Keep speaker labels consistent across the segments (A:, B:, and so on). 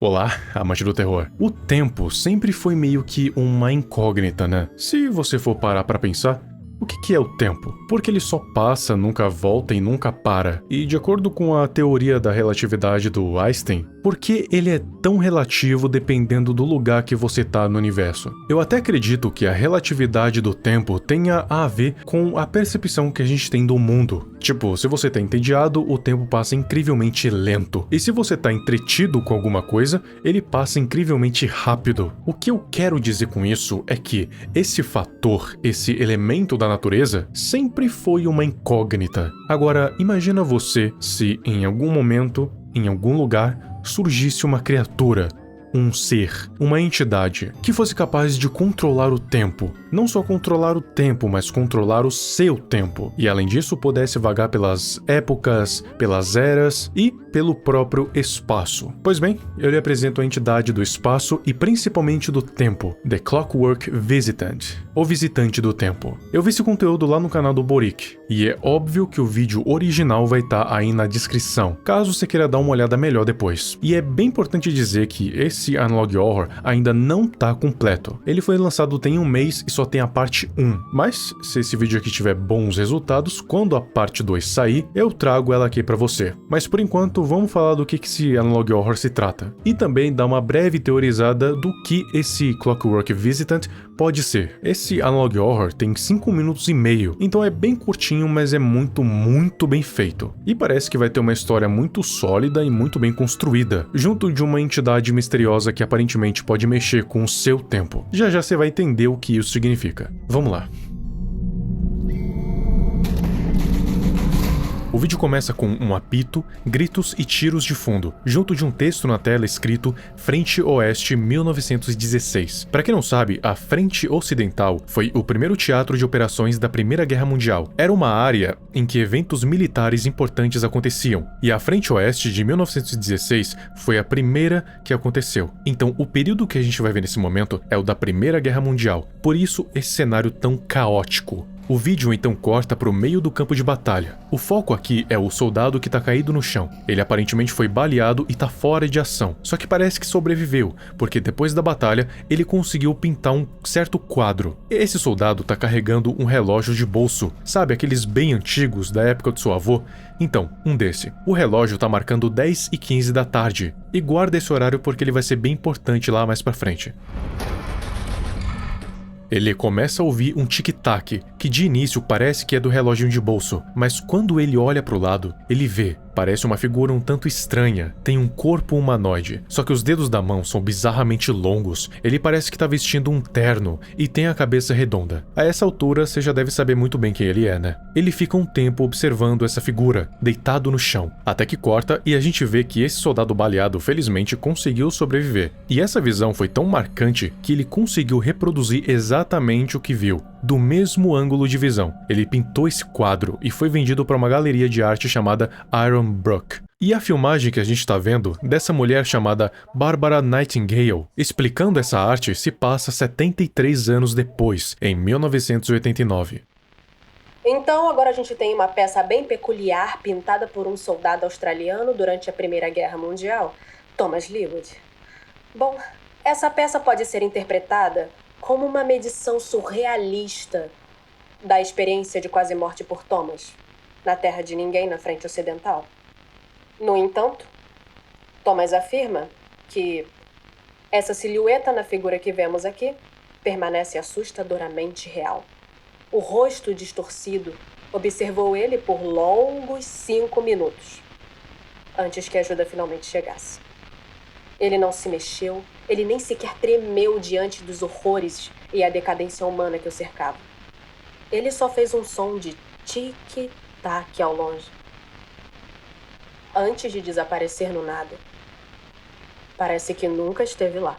A: Olá, amante do terror. O tempo sempre foi meio que uma incógnita, né? Se você for parar pra pensar, o que é o tempo? Porque ele só passa, nunca volta e nunca para. E de acordo com a teoria da relatividade do Einstein, por que ele é tão relativo dependendo do lugar que você tá no universo? Eu até acredito que a relatividade do tempo tenha a ver com a percepção que a gente tem do mundo. Tipo, se você tá entediado, o tempo passa incrivelmente lento. E se você tá entretido com alguma coisa, ele passa incrivelmente rápido. O que eu quero dizer com isso é que esse fator, esse elemento da natureza, sempre foi uma incógnita. Agora, imagina você se em algum momento, em algum lugar, surgisse uma criatura, um ser, uma entidade que fosse capaz de controlar o tempo. Não só controlar o tempo, mas controlar o seu tempo. E além disso, pudesse vagar pelas épocas, pelas eras e pelo próprio espaço. Pois bem, eu lhe apresento a entidade do espaço e principalmente do tempo, The Clockwork Visitant, o visitante do tempo. Eu vi esse conteúdo lá no canal do Borik, e é óbvio que o vídeo original vai estar aí na descrição, caso você queira dar uma olhada melhor depois. E é bem importante dizer que esse Analog Horror ainda não tá completo. Ele foi lançado tem um mês e só tem a parte 1, mas se esse vídeo aqui tiver bons resultados, quando a parte 2 sair, eu trago ela aqui pra você. Mas por enquanto, vamos falar do que esse Analog Horror se trata. E também dar uma breve teorizada do que esse Clockwork Visitant pode ser. Esse Analog Horror tem 5 minutos e meio, então é bem curtinho, mas é muito bem feito. E parece que vai ter uma história muito sólida e muito bem construída, junto de uma entidade misteriosa que aparentemente pode mexer com o seu tempo. Já já você vai entender o que isso significa. Vamos lá. O vídeo começa com um apito, gritos e tiros de fundo, junto de um texto na tela escrito Frente Oeste 1916. Para quem não sabe, a Frente Ocidental foi o primeiro teatro de operações da Primeira Guerra Mundial. Era uma área em que eventos militares importantes aconteciam, e a Frente Oeste de 1916 foi a primeira que aconteceu. Então, o período que a gente vai ver nesse momento é o da Primeira Guerra Mundial, por isso esse cenário tão caótico. O vídeo então corta para o meio do campo de batalha. O foco aqui é o soldado que tá caído no chão. Ele aparentemente foi baleado e tá fora de ação. Só que parece que sobreviveu, porque depois da batalha ele conseguiu pintar um certo quadro. Esse soldado tá carregando um relógio de bolso, sabe aqueles bem antigos da época do seu avô? Então, um desse. O relógio tá marcando 10h15 da tarde. E guarda esse horário porque ele vai ser bem importante lá mais pra frente. Ele começa a ouvir um tic-tac, que de início parece que é do relógio de bolso, mas quando ele olha para o lado, ele vê. Parece uma figura um tanto estranha, tem um corpo humanoide, só que os dedos da mão são bizarramente longos, ele parece que está vestindo um terno e tem a cabeça redonda. A essa altura, você já deve saber muito bem quem ele é, né? Ele fica um tempo observando essa figura, deitado no chão, até que corta e a gente vê que esse soldado baleado felizmente conseguiu sobreviver. E essa visão foi tão marcante que ele conseguiu reproduzir exatamente o que viu, do mesmo ângulo de visão. Ele pintou esse quadro e foi vendido para uma galeria de arte chamada Iron Brook. E a filmagem que a gente está vendo dessa mulher chamada Barbara Nightingale explicando essa arte se passa 73 anos depois, em 1989.
B: Então agora a gente tem uma peça bem peculiar pintada por um soldado australiano durante a Primeira Guerra Mundial, Thomas Leawood. Bom, essa peça pode ser interpretada como uma medição surrealista da experiência de quase morte por Thomas, na terra de ninguém na frente ocidental. No entanto, Thomas afirma que essa silhueta na figura que vemos aqui permanece assustadoramente real. O rosto distorcido observou ele por longos 5 minutos, antes que a ajuda finalmente chegasse. Ele não se mexeu, ele nem sequer tremeu diante dos horrores e a decadência humana que o cercava. Ele só fez um som de tic-tac ao longe, antes de desaparecer no nada. Parece que nunca esteve lá.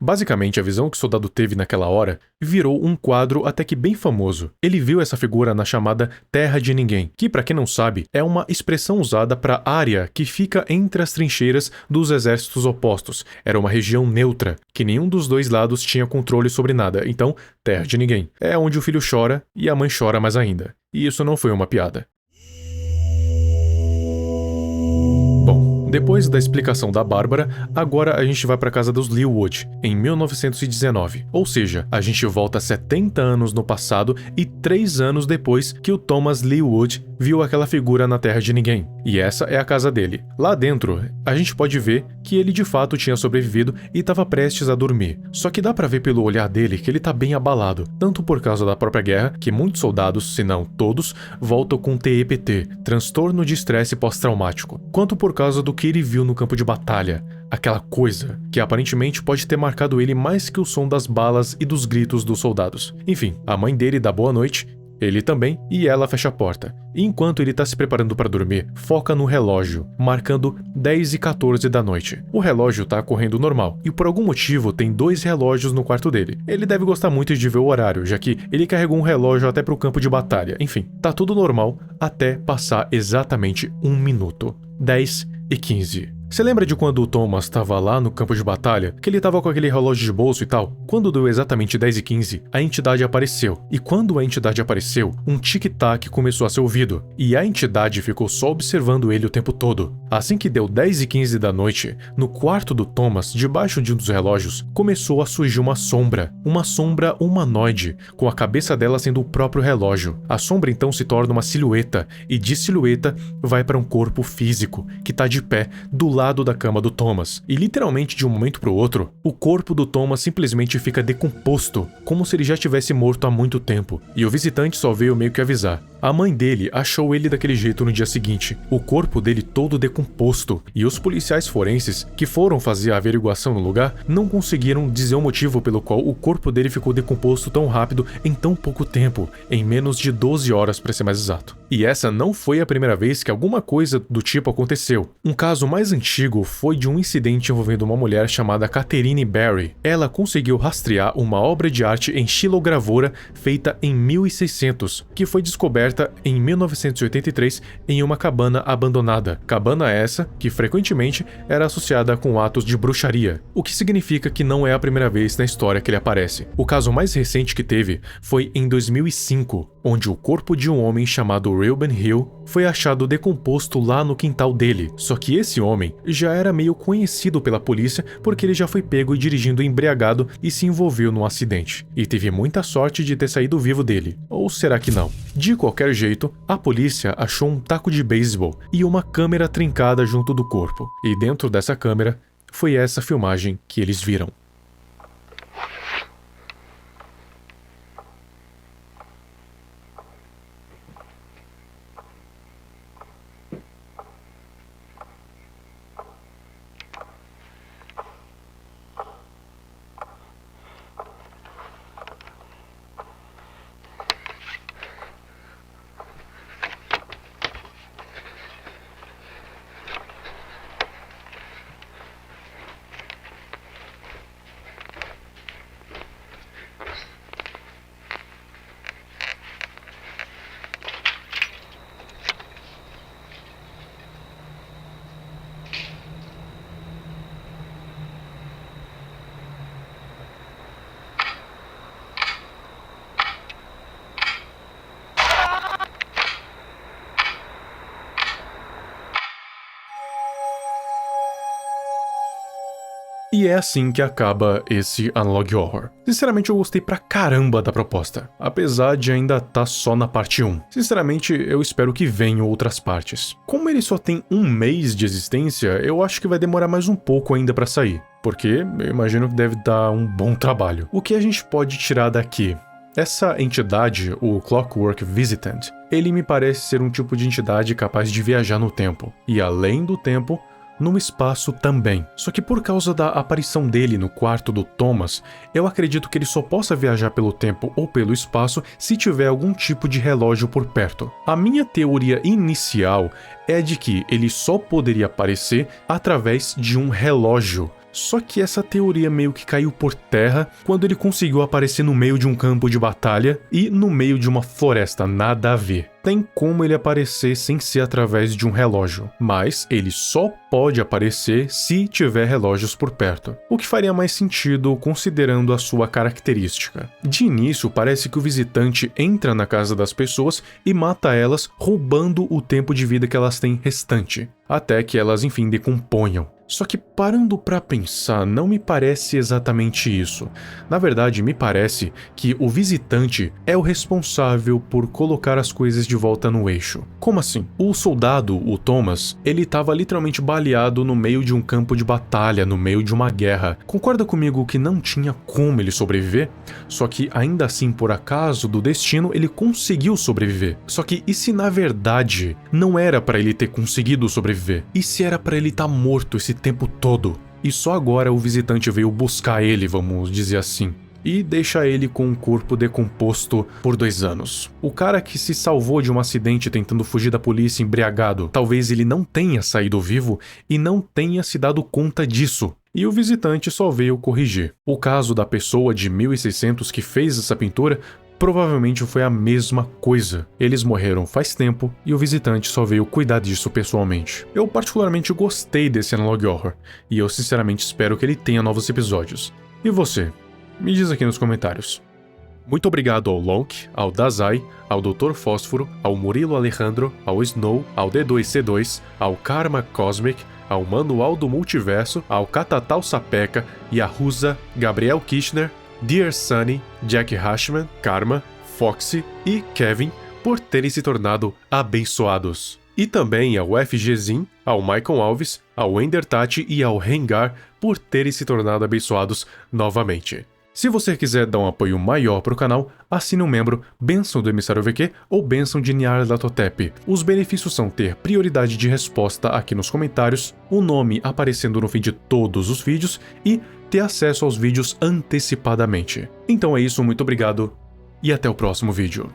A: Basicamente, a visão que o soldado teve naquela hora virou um quadro até que bem famoso. Ele viu essa figura na chamada Terra de Ninguém, que, para quem não sabe, é uma expressão usada para a área que fica entre as trincheiras dos exércitos opostos. Era uma região neutra, que nenhum dos dois lados tinha controle sobre nada, então, Terra de Ninguém. É onde o filho chora e a mãe chora mais ainda. E isso não foi uma piada. Depois da explicação da Bárbara, agora a gente vai para a casa dos Leawood, em 1919. Ou seja, a gente volta 70 anos no passado e 3 anos depois que o Thomas Leawood viu aquela figura na terra de ninguém. E essa é a casa dele. Lá dentro, a gente pode ver que ele de fato tinha sobrevivido e estava prestes a dormir. Só que dá pra ver pelo olhar dele que ele tá bem abalado, tanto por causa da própria guerra, que muitos soldados, se não todos, voltam com TEPT, transtorno de estresse pós-traumático, quanto por causa do que ele viu no campo de batalha, aquela coisa que aparentemente pode ter marcado ele mais que o som das balas e dos gritos dos soldados. Enfim, a mãe dele dá boa noite, ele também, e ela fecha a porta. E enquanto ele tá se preparando para dormir, foca no relógio, marcando 10h14 da noite. O relógio tá correndo normal, e por algum motivo tem 2 relógios no quarto dele. Ele deve gostar muito de ver o horário, já que ele carregou um relógio até pro campo de batalha. Enfim, tá tudo normal até passar exatamente 1 minuto. 10h15. Você lembra de quando o Thomas estava lá no campo de batalha, que ele estava com aquele relógio de bolso e tal? Quando deu exatamente 10h15, a entidade apareceu. E quando a entidade apareceu, um tic-tac começou a ser ouvido. E a entidade ficou só observando ele o tempo todo. Assim que deu 10h15 da noite, no quarto do Thomas, debaixo de um dos relógios, começou a surgir uma sombra humanoide, com a cabeça dela sendo o próprio relógio. A sombra então se torna uma silhueta, e de silhueta vai para um corpo físico, que está de pé do lado da cama do Thomas. E literalmente de um momento pro outro, o corpo do Thomas simplesmente fica decomposto, como se ele já tivesse morto há muito tempo. E o visitante só veio meio que avisar. A mãe dele achou ele daquele jeito no dia seguinte, o corpo dele todo decomposto, e os policiais forenses que foram fazer a averiguação no lugar não conseguiram dizer o motivo pelo qual o corpo dele ficou decomposto tão rápido em tão pouco tempo, em menos de 12 horas para ser mais exato. E essa não foi a primeira vez que alguma coisa do tipo aconteceu. Um caso mais antigo foi de um incidente envolvendo uma mulher chamada Catherine Barry. Ela conseguiu rastrear uma obra de arte em xilogravura feita em 1600, que foi descoberta em 1983 em uma cabana abandonada. Cabana essa que frequentemente era associada com atos de bruxaria, o que significa que não é a primeira vez na história que ele aparece. O caso mais recente que teve foi em 2005, onde o corpo de um homem chamado Reuben Hill foi achado decomposto lá no quintal dele. Só que esse homem já era meio conhecido pela polícia porque ele já foi pego dirigindo embriagado e se envolveu num acidente. E teve muita sorte de ter saído vivo dele. Ou será que não? De qualquer jeito, a polícia achou um taco de beisebol e uma câmera trincada junto do corpo. E dentro dessa câmera foi essa filmagem que eles viram. E é assim que acaba esse Analog Horror. Sinceramente, eu gostei pra caramba da proposta, apesar de ainda tá só na parte 1. Sinceramente, eu espero que venham outras partes. Como ele só tem 1 mês de existência, eu acho que vai demorar mais um pouco ainda pra sair, porque eu imagino que deve dar um bom trabalho. O que a gente pode tirar daqui? Essa entidade, o Clockwork Visitant, ele me parece ser um tipo de entidade capaz de viajar no tempo, e além do tempo, no espaço também. Só que por causa da aparição dele no quarto do Thomas, eu acredito que ele só possa viajar pelo tempo ou pelo espaço se tiver algum tipo de relógio por perto. A minha teoria inicial é de que ele só poderia aparecer através de um relógio. Só que essa teoria meio que caiu por terra quando ele conseguiu aparecer no meio de um campo de batalha e no meio de uma floresta, nada a ver. tem como ele aparecer sem ser através de um relógio, mas ele só pode aparecer se tiver relógios por perto, o que faria mais sentido considerando a sua característica. De início, parece que o visitante entra na casa das pessoas e mata elas, roubando o tempo de vida que elas têm restante, até que elas enfim decomponham. Só que parando pra pensar, não me parece exatamente isso. Na verdade, me parece que o visitante é o responsável por colocar as coisas de volta no eixo. Como assim? O soldado, o Thomas, ele estava literalmente baleado no meio de um campo de batalha, no meio de uma guerra. Concorda comigo que não tinha como ele sobreviver? Só que ainda assim, por acaso do destino, ele conseguiu sobreviver. Só que e se na verdade não era pra ele ter conseguido sobreviver? E se era pra ele estar morto esse tempo todo? E só agora o visitante veio buscar ele, vamos dizer assim, e deixa ele com um corpo decomposto por 2 anos. O cara que se salvou de um acidente tentando fugir da polícia embriagado, talvez ele não tenha saído vivo e não tenha se dado conta disso. E o visitante só veio corrigir. O caso da pessoa de 1600 que fez essa pintura provavelmente foi a mesma coisa. Eles morreram faz tempo e o visitante só veio cuidar disso pessoalmente. Eu particularmente gostei desse Analog Horror e eu sinceramente espero que ele tenha novos episódios. E você? Me diz aqui nos comentários. Muito obrigado ao Lonk, ao Dazai, ao Dr. Fósforo, ao Murilo Alejandro, ao Snow, ao D2C2, ao Karma Cosmic, ao Manual do Multiverso, ao Catatal Sapeca e a Rusa, Gabriel Kirchner, Dear Sunny, Jack Hashman, Karma, Foxy e Kevin por terem se tornado abençoados. E também ao FGZin, ao Michael Alves, ao Ender Tati e ao Rengar por terem se tornado abençoados novamente. Se você quiser dar um apoio maior para o canal, assine um membro, Bênção do Emissário VQ ou Bênção de Nyarlathotep. Os benefícios são ter prioridade de resposta aqui nos comentários, o nome aparecendo no fim de todos os vídeos e ter acesso aos vídeos antecipadamente. Então é isso, muito obrigado e até o próximo vídeo.